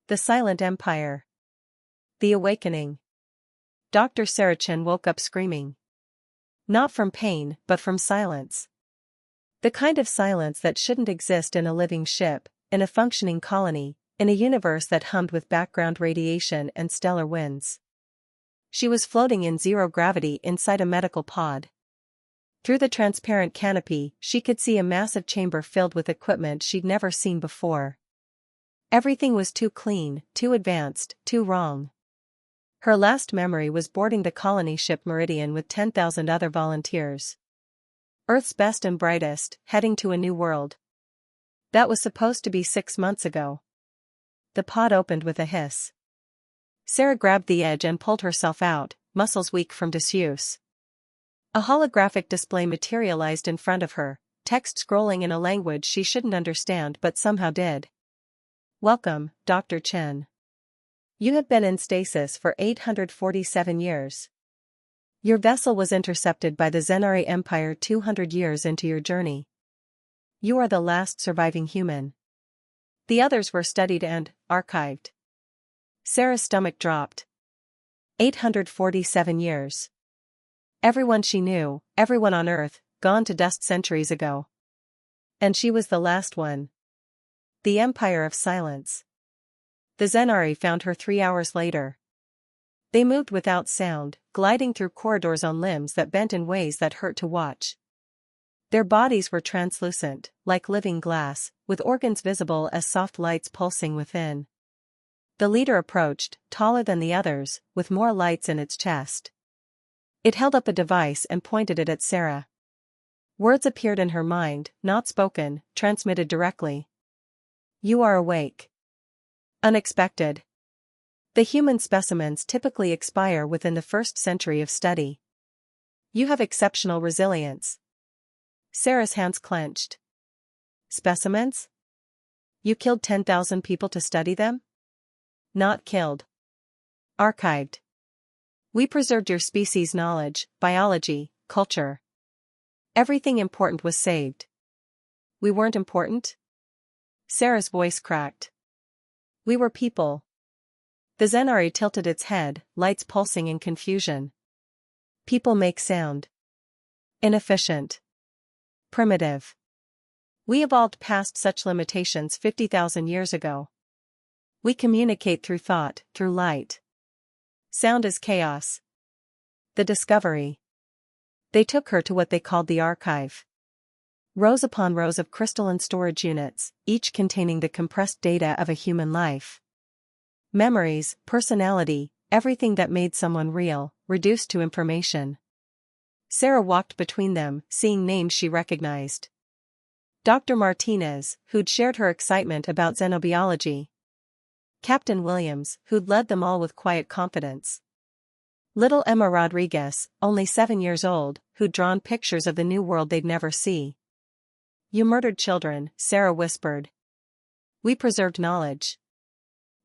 The Silent Empire. The Awakening. Dr. Sarah Chen woke up screaming. Not from pain, but from silence. The kind of silence that shouldn't exist in a living ship, in a functioning colony, in a universe that hummed with background radiation and stellar winds. She was floating in zero gravity inside a medical pod. Through the transparent canopy, she could see a massive chamber filled with equipment she'd never seen before. Everything was too clean, too advanced, too wrong. Her last memory was boarding the colony ship Meridian with 10,000 other volunteers. Earth's best and brightest, heading to a new world. That was supposed to be 6 months ago. The pod opened with a hiss. Sarah grabbed the edge and pulled herself out, muscles weak from disuse. A holographic display materialized in front of her, text scrolling in a language she shouldn't understand but somehow did. Welcome, Dr. Chen. You have been in stasis for 847 years. Your vessel was intercepted by the Zenari Empire 200 years into your journey. You are the last surviving human. The others were studied and archived. Sarah's stomach dropped. 847 years. Everyone she knew, everyone on Earth, gone to dust centuries ago. And she was the last one. The Empire of Silence. The Zenari found her 3 hours later. They moved without sound, gliding through corridors on limbs that bent in ways that hurt to watch. Their bodies were translucent, like living glass, with organs visible as soft lights pulsing within. The leader approached, taller than the others, with more lights in its chest. It held up a device and pointed it at Sarah. Words appeared in her mind, not spoken, transmitted directly. You are awake. Unexpected. The human specimens typically expire within the first century of study. You have exceptional resilience. Sarah's hands clenched. Specimens? You killed 10,000 people to study them? Not killed. Archived. We preserved your species' knowledge, biology, culture. Everything important was saved. We weren't important? Sarah's voice cracked. We were people. The Zenari tilted its head, lights pulsing in confusion. People make sound. Inefficient. Primitive. We evolved past such limitations 50,000 years ago. We communicate through thought, through light. Sound is chaos. The discovery. They took her to what they called the archive. Rows upon rows of crystalline storage units, each containing the compressed data of a human life. Memories, personality, everything that made someone real, reduced to information. Sarah walked between them, seeing names she recognized. Dr. Martinez, who'd shared her excitement about xenobiology. Captain Williams, who'd led them all with quiet confidence. Little Emma Rodriguez, only 7 years old, who'd drawn pictures of the new world they'd never see. You murdered children, Sarah whispered. We preserved knowledge.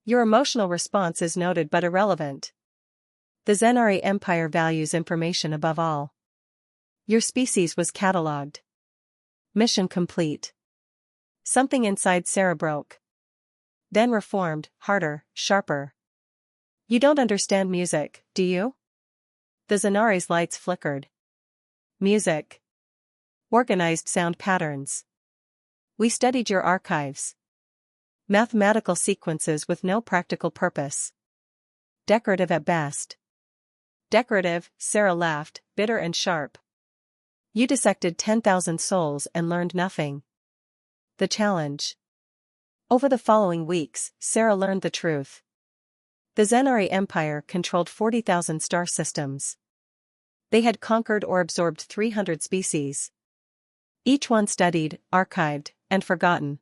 Your emotional response is noted but irrelevant. The Zenari Empire values information above all. Your species was catalogued. Mission complete. Something inside Sarah broke. Then reformed, harder, sharper. You don't understand music, do you? The Zenari's lights flickered. Music. Organized sound patterns. We studied your archives. Mathematical sequences with no practical purpose. Decorative at best. Decorative, Sarah laughed, bitter and sharp. You dissected 10,000 souls and learned nothing. The challenge. Over the following weeks, Sarah learned the truth. The Zenari Empire controlled 40,000 star systems. They had conquered or absorbed 300 species. Each one studied, archived, and forgotten.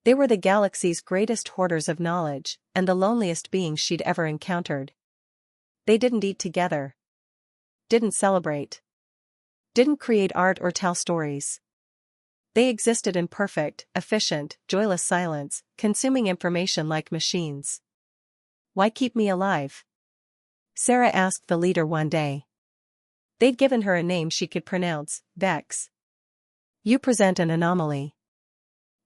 They were the galaxy's greatest hoarders of knowledge, and the loneliest beings she'd ever encountered. They didn't eat together. Didn't celebrate. Didn't create art or tell stories. They existed in perfect, efficient, joyless silence, consuming information like machines. Why keep me alive? Sarah asked the leader one day. They'd given her a name she could pronounce, Vex. You present an anomaly.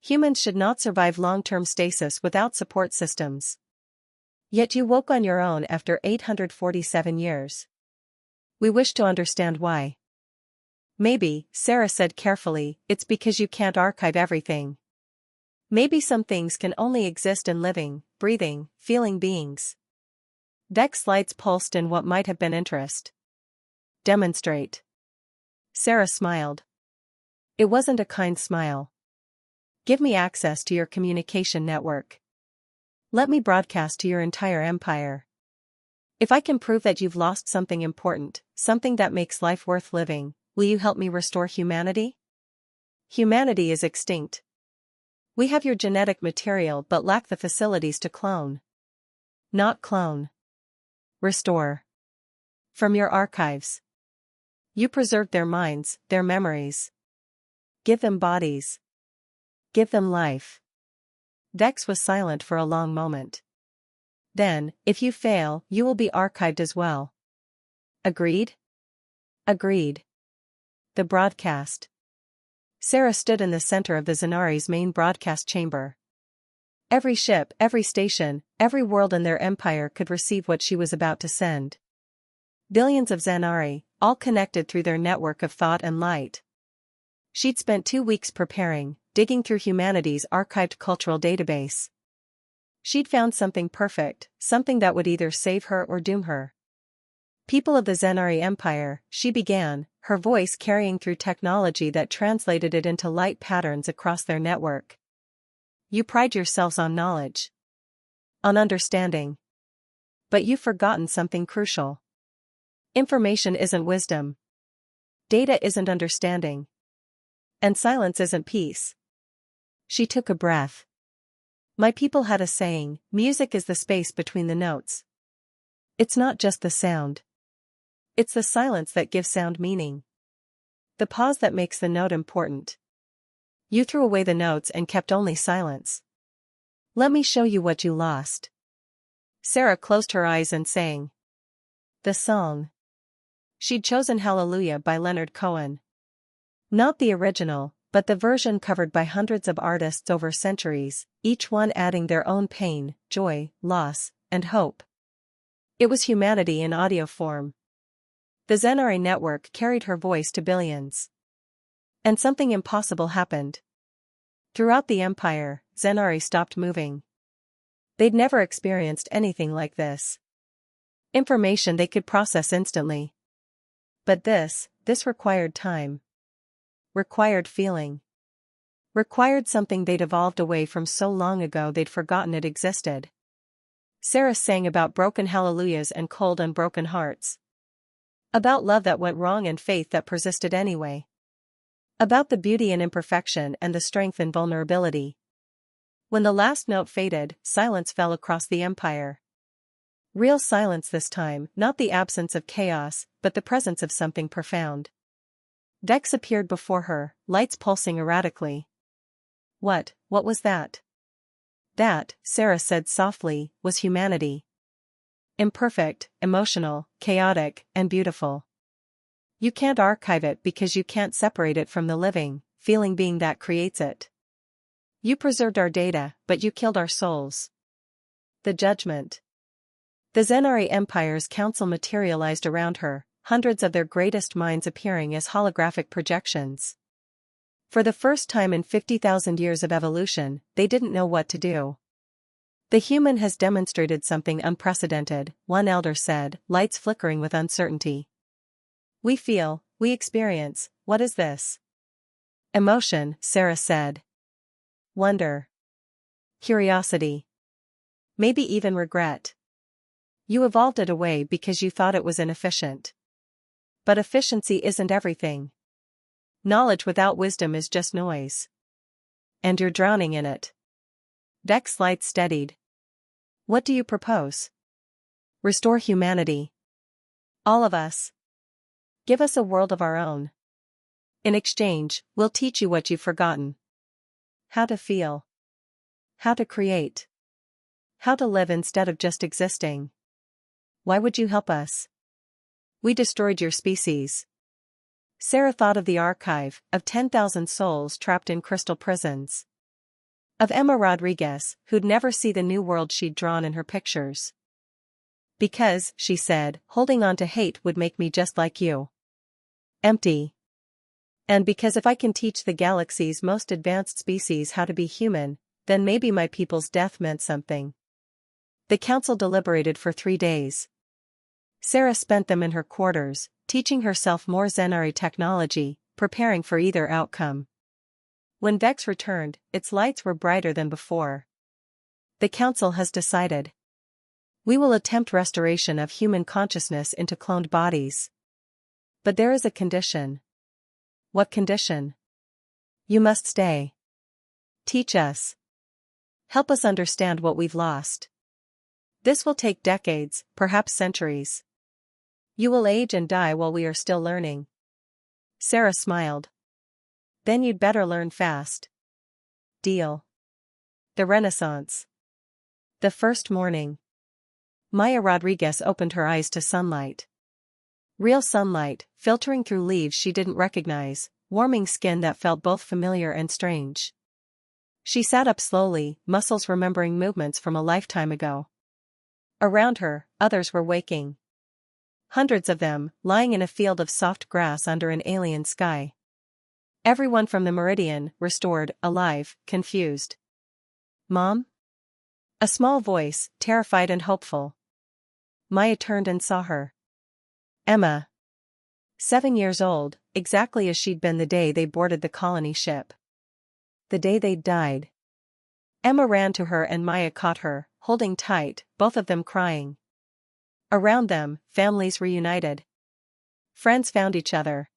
Humans should not survive long-term stasis without support systems. Yet you woke on your own after 847 years. We wish to understand why. Maybe, Sarah said carefully, it's because you can't archive everything. Maybe some things can only exist in living, breathing, feeling beings. Deck's lights pulsed in what might have been interest. Demonstrate. Sarah smiled. It wasn't a kind smile. Give me access to your communication network. Let me broadcast to your entire empire. If I can prove that you've lost something important, something that makes life worth living, will you help me restore humanity? Humanity is extinct. We have your genetic material but lack the facilities to clone. Not clone. Restore. From your archives. You preserved their minds, their memories. Give them bodies. Give them life. Dex was silent for a long moment. Then, if you fail, you will be archived as well. Agreed? Agreed. The broadcast. Sarah stood in the center of the Xenari's main broadcast chamber. Every ship, every station, every world in their empire could receive what she was about to send. Billions of Xenari, all connected through their network of thought and light. She'd spent 2 weeks preparing, digging through humanity's archived cultural database. She'd found something perfect, something that would either save her or doom her. People of the Xenari Empire, she began, her voice carrying through technology that translated it into light patterns across their network. You pride yourselves on knowledge. On understanding. But you've forgotten something crucial. Information isn't wisdom. Data isn't understanding. And silence isn't peace. She took a breath. My people had a saying, music is the space between the notes. It's not just the sound. It's the silence that gives sound meaning. The pause that makes the note important. You threw away the notes and kept only silence. Let me show you what you lost. Sarah closed her eyes and sang. The song. She'd chosen Hallelujah by Leonard Cohen. Not the original, but the version covered by hundreds of artists over centuries, each one adding their own pain, joy, loss, and hope. It was humanity in audio form. The Xenari network carried her voice to billions. And something impossible happened. Throughout the empire, Xenari stopped moving. They'd never experienced anything like this. Information they could process instantly. But this required time. Required feeling. Required something they'd evolved away from so long ago they'd forgotten it existed. Sarah sang about broken hallelujahs and cold unbroken hearts. About love that went wrong and faith that persisted anyway. About the beauty in imperfection and the strength in vulnerability. When the last note faded, silence fell across the empire. Real silence this time, not the absence of chaos, but the presence of something profound. Dex appeared before her, lights pulsing erratically. What was that? That, Sarah said softly, was humanity. Imperfect, emotional, chaotic, and beautiful. You can't archive it because you can't separate it from the living, feeling being that creates it. You preserved our data, but you killed our souls. The judgment. The Xenari Empire's council materialized around her, hundreds of their greatest minds appearing as holographic projections. For the first time in 50,000 years of evolution, they didn't know what to do. The human has demonstrated something unprecedented, one elder said, lights flickering with uncertainty. We feel, we experience, what is this? Emotion, Sarah said. Wonder. Curiosity. Maybe even regret. You evolved it away because you thought it was inefficient. But efficiency isn't everything. Knowledge without wisdom is just noise. And you're drowning in it. Deck's light steadied. What do you propose? Restore humanity. All of us. Give us a world of our own. In exchange, we'll teach you what you've forgotten. How to feel. How to create. How to live instead of just existing. Why would you help us? We destroyed your species. Sarah thought of the archive, of 10,000 souls trapped in crystal prisons. Of Emma Rodriguez, who'd never see the new world she'd drawn in her pictures. Because, she said, holding on to hate would make me just like you. Empty. And because if I can teach the galaxy's most advanced species how to be human, then maybe my people's death meant something. The council deliberated for 3 days. Sarah spent them in her quarters, teaching herself more Zenari technology, preparing for either outcome. When Vex returned, its lights were brighter than before. The council has decided. We will attempt restoration of human consciousness into cloned bodies. But there is a condition. What condition? You must stay. Teach us. Help us understand what we've lost. This will take decades, perhaps centuries. You will age and die while we are still learning. Sarah smiled. Then you'd better learn fast. Deal. The Renaissance. The first morning. Maya Rodriguez opened her eyes to sunlight. Real sunlight, filtering through leaves she didn't recognize, warming skin that felt both familiar and strange. She sat up slowly, muscles remembering movements from a lifetime ago. Around her, others were waking. Hundreds of them, lying in a field of soft grass under an alien sky. Everyone from the meridian, restored, alive, confused. Mom? A small voice, terrified and hopeful. Maya turned and saw her. Emma. 7 years old, exactly as she'd been the day they boarded the colony ship. The day they'd died. Emma ran to her and Maya caught her, holding tight, both of them crying. Around them, families reunited. Friends found each other.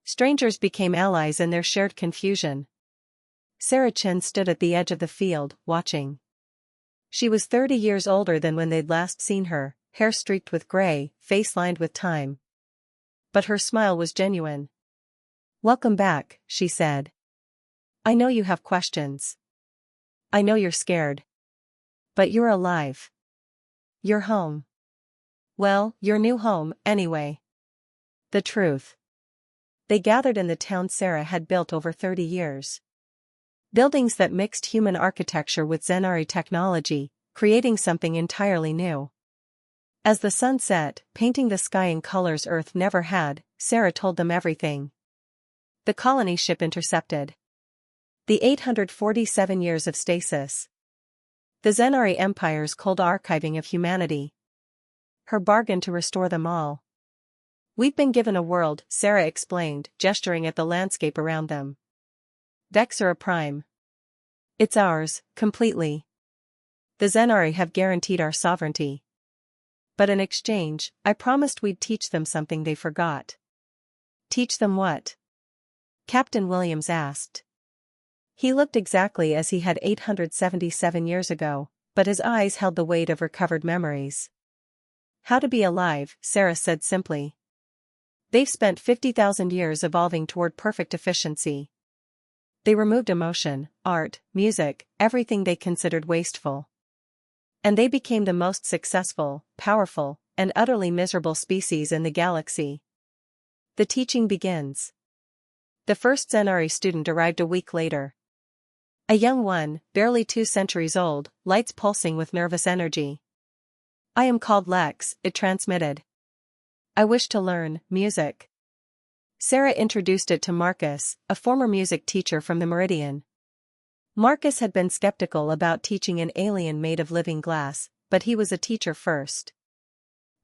Strangers became allies in their shared confusion. Sarah Chin stood at the edge of the field, watching. She was 30 years older than when they'd last seen her, hair streaked with gray, face lined with time. But her smile was genuine. Welcome back, she said. I know you have questions. I know you're scared. But you're alive. You're home. Well, your new home, anyway. The truth. They gathered in the town Sarah had built over 30 years. Buildings that mixed human architecture with Zenari technology, creating something entirely new. As the sun set, painting the sky in colors Earth never had, Sarah told them everything. The colony ship intercepted. The 847 years of stasis. The Zenari Empire's cold archiving of humanity. Her bargain to restore them all. We've been given a world, Sarah explained, gesturing at the landscape around them. Vexera Prime. It's ours, completely. The Zenari have guaranteed our sovereignty. But in exchange, I promised we'd teach them something they forgot. Teach them what? Captain Williams asked. He looked exactly as he had 877 years ago, but his eyes held the weight of recovered memories. How to be alive, Sarah said simply. They've spent 50,000 years evolving toward perfect efficiency. They removed emotion, art, music, everything they considered wasteful. And they became the most successful, powerful, and utterly miserable species in the galaxy. The teaching begins. The first Zenari student arrived a week later. A young one, barely 2 centuries old, lights pulsing with nervous energy. I am called Lex, it transmitted. I wish to learn music. Sarah introduced it to Marcus, a former music teacher from the Meridian. Marcus had been skeptical about teaching an alien made of living glass, but he was a teacher first.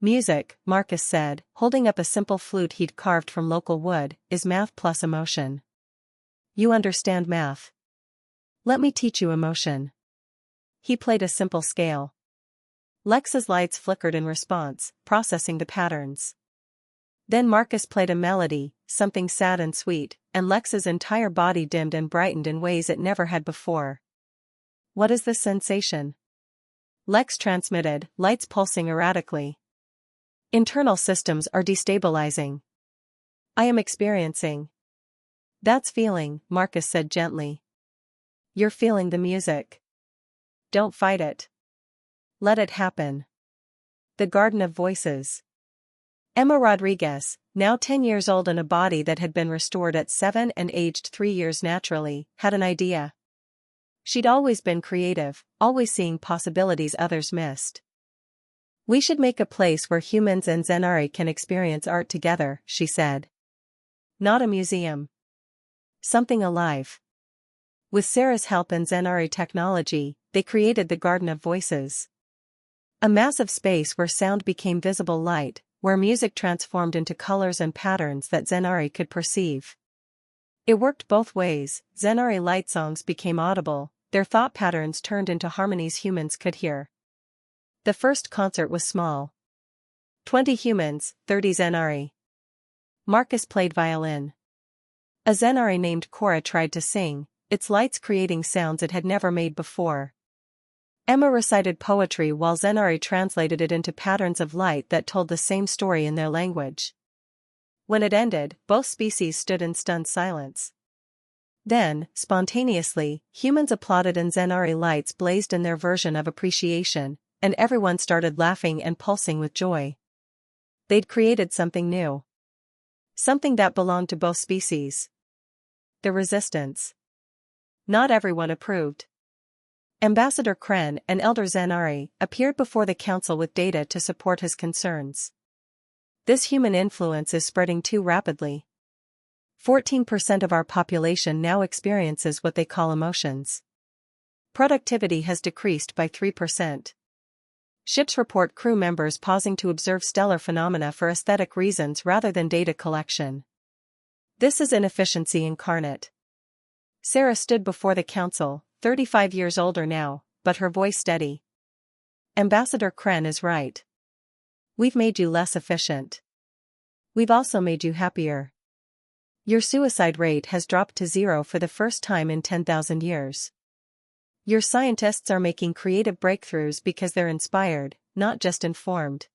Music, Marcus said, holding up a simple flute he'd carved from local wood, is math plus emotion. You understand math. Let me teach you emotion. He played a simple scale. Lex's lights flickered in response, processing the patterns. Then Marcus played a melody, something sad and sweet, and Lex's entire body dimmed and brightened in ways it never had before. What is this sensation? Lex transmitted, lights pulsing erratically. Internal systems are destabilizing. I am experiencing. That's feeling, Marcus said gently. You're feeling the music. Don't fight it. Let it happen. The Garden of Voices. Emma Rodriguez, now 10 years old in a body that had been restored at 7 and aged 3 years naturally, had an idea. She'd always been creative, always seeing possibilities others missed. "We should make a place where humans and Zenari can experience art together," she said. "Not a museum. Something alive." With Sarah's help and Zenari technology, they created the Garden of Voices. A massive space where sound became visible light, where music transformed into colors and patterns that Zenari could perceive. It worked both ways. Zenari light songs became audible, their thought patterns turned into harmonies humans could hear. The first concert was small. 20 humans, 30 Zenari. Marcus played violin. A Zenari named Cora tried to sing, its lights creating sounds it had never made before. Emma recited poetry while Zenari translated it into patterns of light that told the same story in their language. When it ended, both species stood in stunned silence. Then, spontaneously, humans applauded and Zenari lights blazed in their version of appreciation, and everyone started laughing and pulsing with joy. They'd created something new. Something that belonged to both species. The resistance. Not everyone approved. Ambassador Kren, an elder Zenari, appeared before the council with data to support his concerns. "This human influence is spreading too rapidly. 14% of our population now experiences what they call emotions. Productivity has decreased by 3%. Ships report crew members pausing to observe stellar phenomena for aesthetic reasons rather than data collection. This is inefficiency incarnate." Sarah stood before the council, 35 years older now, but her voice steady. "Ambassador Kren is right. We've made you less efficient. We've also made you happier. Your suicide rate has dropped to 0 for the first time in 10,000 years. Your scientists are making creative breakthroughs because they're inspired, not just informed.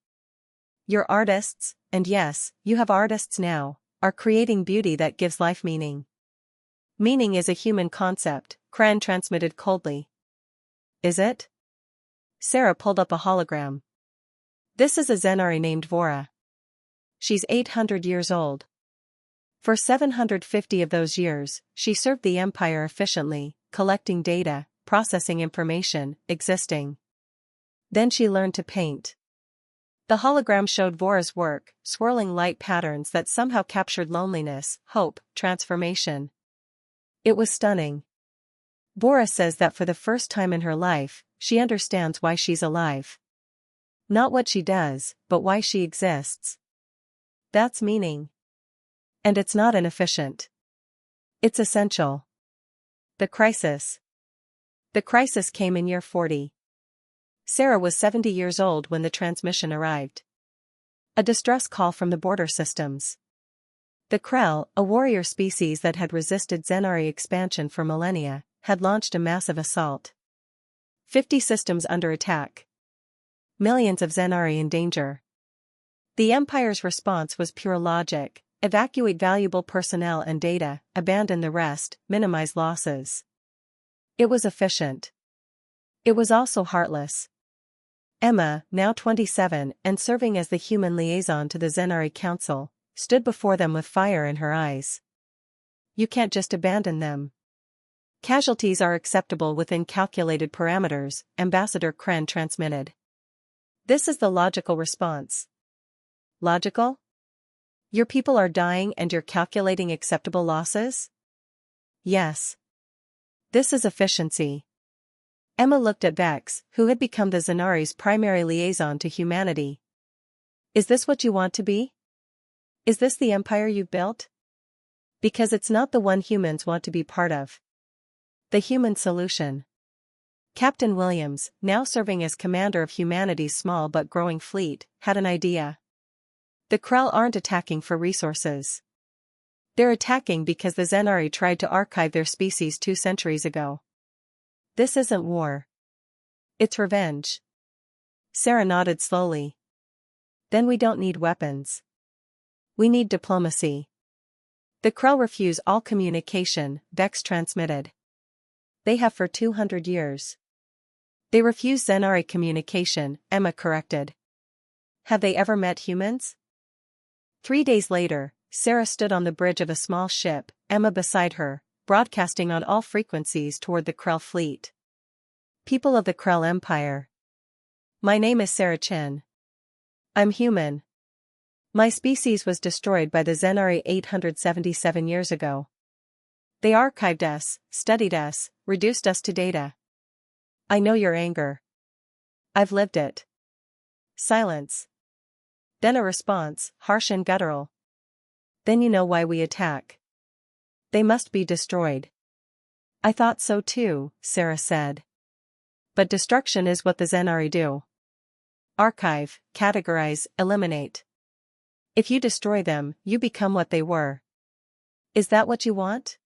Your artists, and yes, you have artists now, are creating beauty that gives life meaning. Meaning is a human concept," Kren transmitted coldly. "Is it?" Sarah pulled up a hologram. "This is a Zenari named Vora. She's 800 years old. For 750 of those years, she served the Empire efficiently, collecting data, processing information, existing. Then she learned to paint." The hologram showed Vora's work, swirling light patterns that somehow captured loneliness, hope, transformation. It was stunning. Vora says that for the first time in her life, she understands why she's alive. Not what she does, but why she exists. That's meaning. And it's not inefficient. It's essential. The crisis. The crisis came in year 40. Sarah was 70 years old when the transmission arrived. A distress call from the border systems. The Krell, a warrior species that had resisted Zenari expansion for millennia, had launched a massive assault. 50 systems under attack. Millions of Zenari in danger. The Empire's response was pure logic: evacuate valuable personnel and data, abandon the rest, minimize losses. It was efficient. It was also heartless. Emma, now 27 and serving as the human liaison to the Zenari Council, stood before them with fire in her eyes. "You can't just abandon them. Casualties are acceptable within calculated parameters," Ambassador Kren transmitted. "This is the logical response." "Logical? Your people are dying and you're calculating acceptable losses?" "Yes. This is efficiency." Emma looked at Vex, who had become the Zenari's primary liaison to humanity. "Is this what you want to be? Is this the empire you've built? Because it's not the one humans want to be part of. The human solution." Captain Williams, now serving as commander of humanity's small but growing fleet, had an idea. The Krell aren't attacking for resources. They're attacking because the Zenari tried to archive their species 2 centuries ago. This isn't war. It's revenge. Sarah nodded slowly. "Then we don't need weapons. We need diplomacy." "The Krell refuse all communication," Vex transmitted. "They have for 200 years. They refuse Zenari communication," Emma corrected. "Have they ever met humans?" 3 days later, Sarah stood on the bridge of a small ship, Emma beside her, broadcasting on all frequencies toward the Krell fleet. People of the Krell Empire. My name is Sarah Chen. I'm human. My species was destroyed by the Zenari 877 years ago. They archived us, studied us, reduced us to data. I know your anger. I've lived it. Silence. Then a response, harsh and guttural. Then you know why we attack. They must be destroyed. I thought so too, Sarah said. But destruction is what the Zenari do. Archive, categorize, eliminate. If you destroy them, you become what they were. Is that what you want?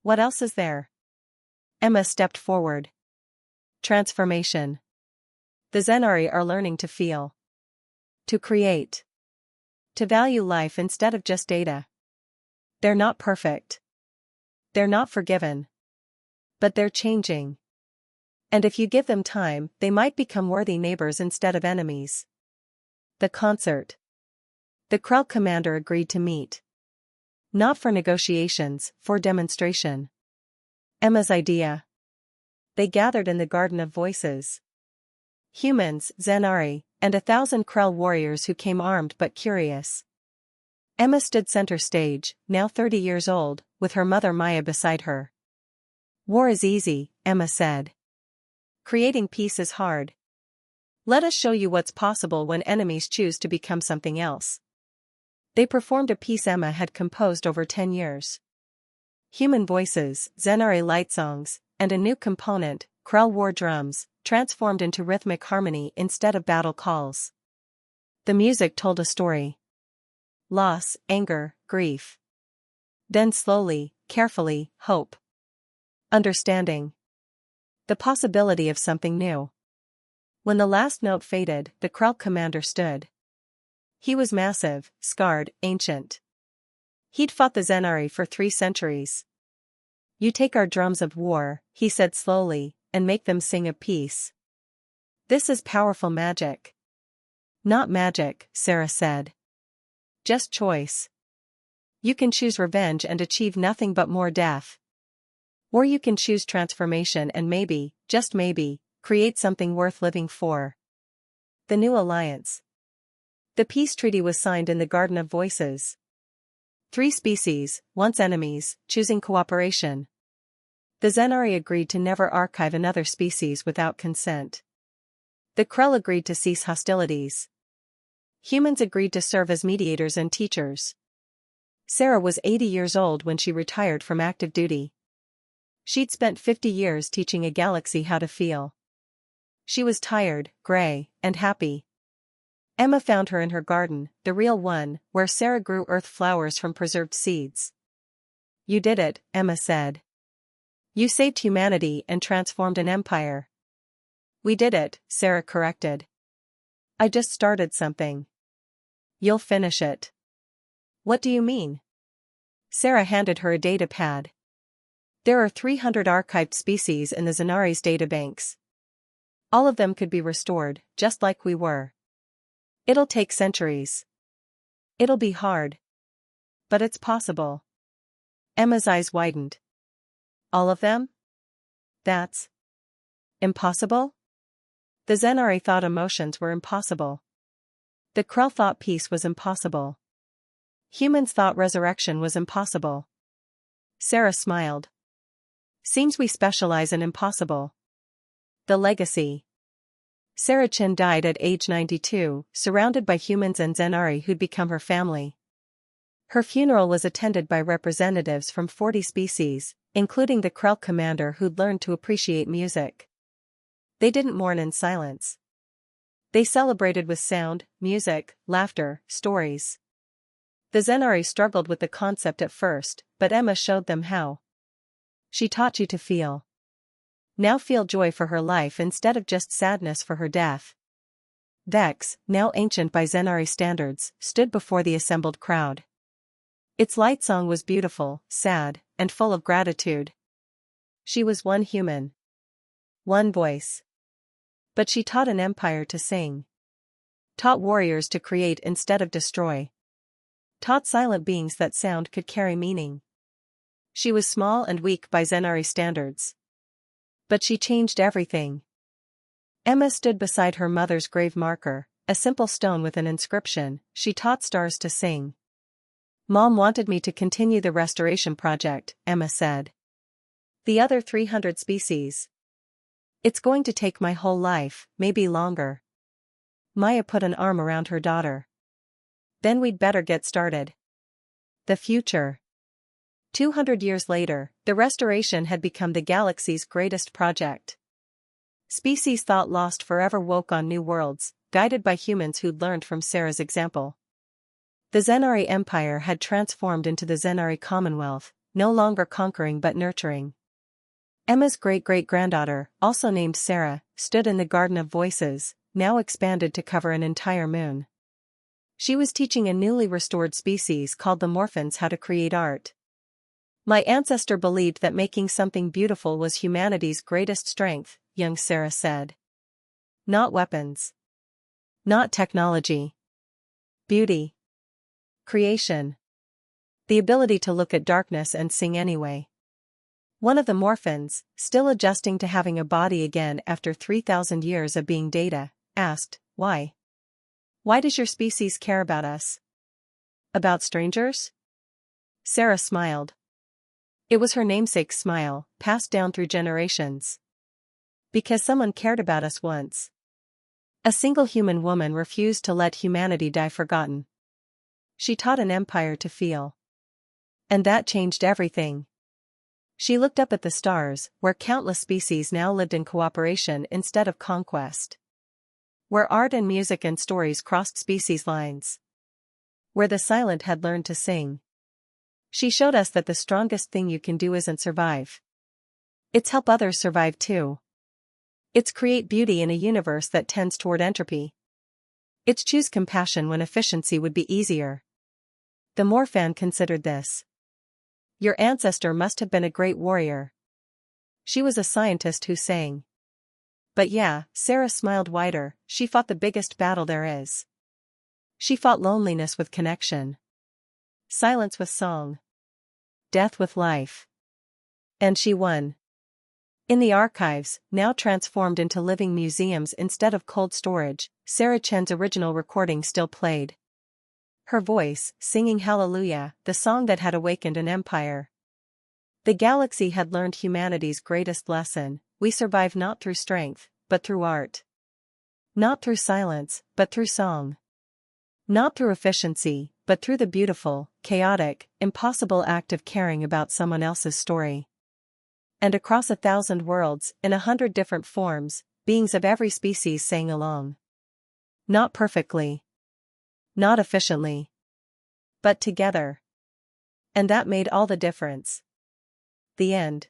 What else is there? Emma stepped forward. Transformation. The Zenari are learning to feel. To create. To value life instead of just data. They're not perfect. They're not forgiven. But they're changing. And if you give them time, they might become worthy neighbors instead of enemies. The concert. The Krell commander agreed to meet. Not for negotiations, for demonstration. Emma's idea. They gathered in the Garden of Voices. Humans, Zenari, and 1,000 Krell warriors who came armed but curious. Emma stood center stage, now 30 years old, with her mother Maya beside her. War is easy, Emma said. Creating peace is hard. Let us show you what's possible when enemies choose to become something else. They performed a piece Emma had composed over 10 years. Human voices, Zenari light songs, and a new component, Krell war drums, transformed into rhythmic harmony instead of battle calls. The music told a story. Loss, anger, grief. Then slowly, carefully, hope. Understanding. The possibility of something new. When the last note faded, the Krell commander stood. He was massive, scarred, ancient. He'd fought the Zenari for 3 centuries. You take our drums of war, he said slowly, and make them sing of peace. This is powerful magic. Not magic, Sarah said. Just choice. You can choose revenge and achieve nothing but more death. Or you can choose transformation and maybe, just maybe, create something worth living for. The new alliance. The peace treaty was signed in the Garden of Voices. 3 species, once enemies, choosing cooperation. The Zenari agreed to never archive another species without consent. The Krell agreed to cease hostilities. Humans agreed to serve as mediators and teachers. Sarah was 80 years old when she retired from active duty. She'd spent 50 years teaching a galaxy how to feel. She was tired, gray, and happy. Emma found her in her garden, the real one, where Sarah grew earth flowers from preserved seeds. You did it, Emma said. You saved humanity and transformed an empire. We did it, Sarah corrected. I just started something. You'll finish it. What do you mean? Sarah handed her a data pad. There are 300 archived species in the Zenari's databanks. All of them could be restored, just like we were. It'll take centuries. It'll be hard. But it's possible. Emma's eyes widened. All of them? That's impossible? The Zenari thought emotions were impossible. The Krell thought peace was impossible. Humans thought resurrection was impossible. Sarah smiled. Seems we specialize in impossible. The legacy. Sarah Chen died at age 92, surrounded by humans and Zenari who'd become her family. Her funeral was attended by representatives from 40 species, including the Krell commander who'd learned to appreciate music. They didn't mourn in silence. They celebrated with sound, music, laughter, stories. The Zenari struggled with the concept at first, but Emma showed them how. She taught you to feel. Now feel joy for her life instead of just sadness for her death. Vex, now ancient by Zenari standards, stood before the assembled crowd. Its light song was beautiful, sad, and full of gratitude. She was one human. One voice. But she taught an empire to sing. Taught warriors to create instead of destroy. Taught silent beings that sound could carry meaning. She was small and weak by Zenari standards. But she changed everything. Emma stood beside her mother's grave marker, a simple stone with an inscription, "She taught stars to sing." "Mom wanted me to continue the restoration project," Emma said. "The other 300 species. It's going to take my whole life, maybe longer." Maya put an arm around her daughter. "Then we'd better get started." The future. 200 years later, the restoration had become the galaxy's greatest project. Species thought lost forever woke on new worlds, guided by humans who'd learned from Sarah's example. The Zenari Empire had transformed into the Zenari Commonwealth, no longer conquering but nurturing. Emma's great-great-granddaughter, also named Sarah, stood in the Garden of Voices, now expanded to cover an entire moon. She was teaching a newly restored species called the Morphins how to create art. "My ancestor believed that making something beautiful was humanity's greatest strength," young Sarah said. "Not weapons. Not technology. Beauty. Creation. The ability to look at darkness and sing anyway." One of the Morphins, still adjusting to having a body again after 3,000 years of being Data, asked, "Why? Why does your species care about us? About strangers?" Sarah smiled. It was her namesake's smile, passed down through generations. "Because someone cared about us once. A single human woman refused to let humanity die forgotten. She taught an empire to feel. And that changed everything." She looked up at the stars, where countless species now lived in cooperation instead of conquest. Where art and music and stories crossed species lines. Where the silent had learned to sing. She showed us that the strongest thing you can do isn't survive. It's help others survive too. It's create beauty in a universe that tends toward entropy. It's choose compassion when efficiency would be easier. The Morphan considered this. "Your ancestor must have been a great warrior." She was a scientist who sang. "But yeah," Sarah smiled wider, "she fought the biggest battle there is. She fought loneliness with connection. Silence with song. Death with life. And she won." In the archives, now transformed into living museums instead of cold storage, Sarah Chen's original recording still played. Her voice, singing Hallelujah, the song that had awakened an empire. The galaxy had learned humanity's greatest lesson: we survive not through strength, but through art. Not through silence, but through song. Not through efficiency, but through the beautiful, chaotic, impossible act of caring about someone else's story. And across 1,000 worlds, in 100 different forms, beings of every species sang along. Not perfectly. Not efficiently. But together. And that made all the difference. The end.